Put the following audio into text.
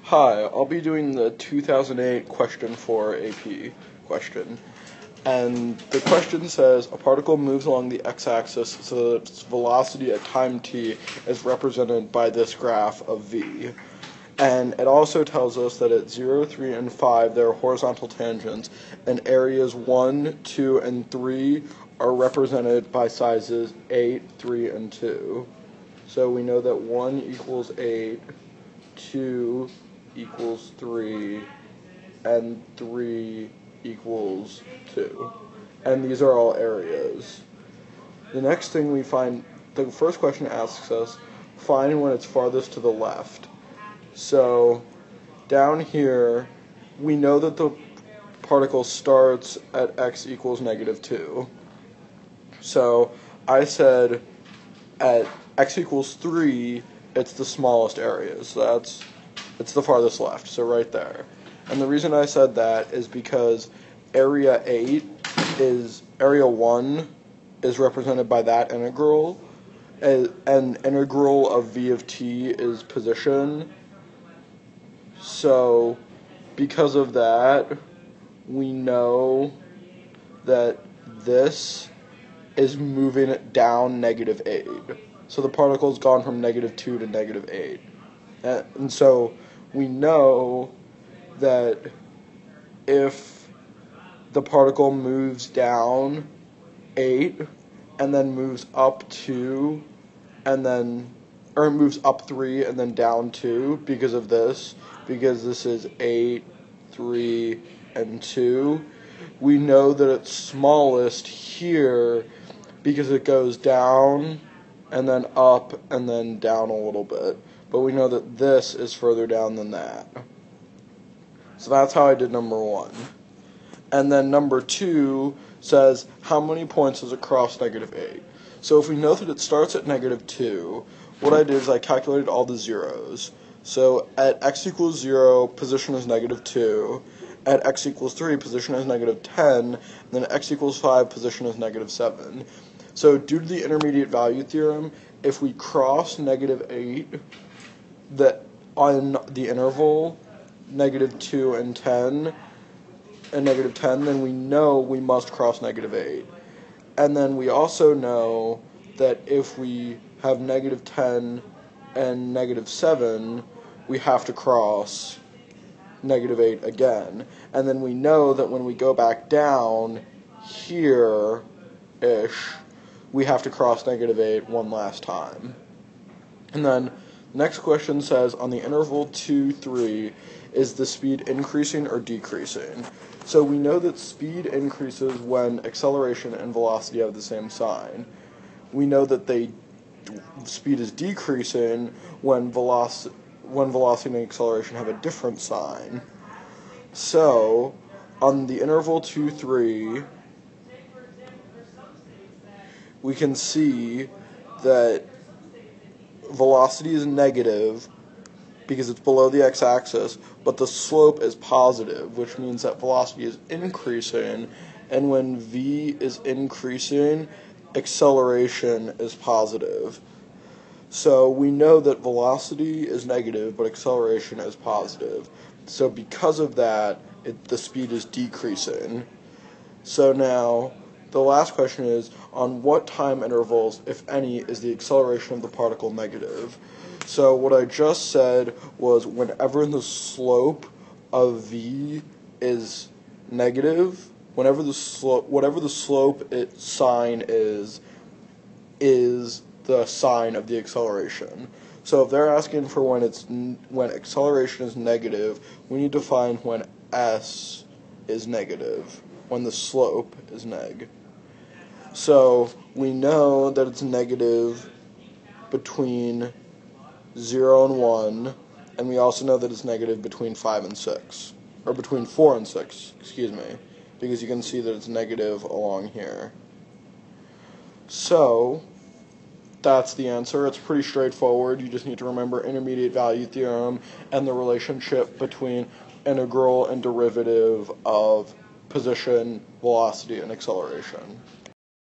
Hi, I'll be doing the 2008 question 4 AP question. And the question says, a particle moves along the x-axis so that its velocity at time t is represented by this graph of v. And it also tells us that at 0, 3, and 5 there are horizontal tangents, and areas 1, 2, and 3 are represented by sizes 8, 3, and 2. So we know that 1 equals 8, 2 equals 3, and 3 equals 2. And these are all areas. The next thing we find, the first question asks us, find when it's farthest to the left. So down here, we know that the particle starts at x equals -2. So I said at x equals 3, it's the smallest area. So it's the farthest left, so right there. And the reason I said that is because area 1 is represented by that integral, and integral of v of t is position. So because of that, we know that this is moving down -8. So the particle's gone from -2 to -8. And so we know that if the particle moves down 8 and then moves up 2 and then, or moves up 3 and then down 2 because of this, because this is 8, 3, and 2, we know that it's smallest here because it goes down and then up and then down a little bit. But we know that this is further down than that. So that's how I did number 1. And then number 2 says, how many points does it cross -8? So if we know that it starts at -2, what I did is I calculated all the zeros. So at x equals 0, position is -2. At x equals 3, position is -10. And then at x equals 5, position is -7. So due to the intermediate value theorem, if we cross -8, that on the interval -2 and 10 and -10, then we know we must cross -8. And then we also know that if we have -10 and -7, we have to cross -8 again. And then we know that when we go back down here-ish, we have to cross -8 one last time. And then next question says, on the interval 2, 3, is the speed increasing or decreasing? So we know that speed increases when acceleration and velocity have the same sign. We know that speed is decreasing when velocity and acceleration have a different sign. So on the interval 2, 3, we can see that velocity is negative because it's below the x-axis, but the slope is positive, which means that velocity is increasing, and when v is increasing, acceleration is positive. So we know that velocity is negative, but acceleration is positive. So because of that, the speed is decreasing. So now, the last question is, on what time intervals, if any, is the acceleration of the particle negative? So what I just said was whenever the slope of v is negative, whatever the slope sign is the sign of the acceleration. So if they're asking for when acceleration is negative, we need to find when s is negative, when the slope is neg. So we know that it's negative between 0 and 1, and we also know that it's negative between 5 and 6, or between 4 and 6, excuse me, because you can see that it's negative along here. So that's the answer. It's pretty straightforward. You just need to remember intermediate value theorem and the relationship between integral and derivative of position, velocity, and acceleration.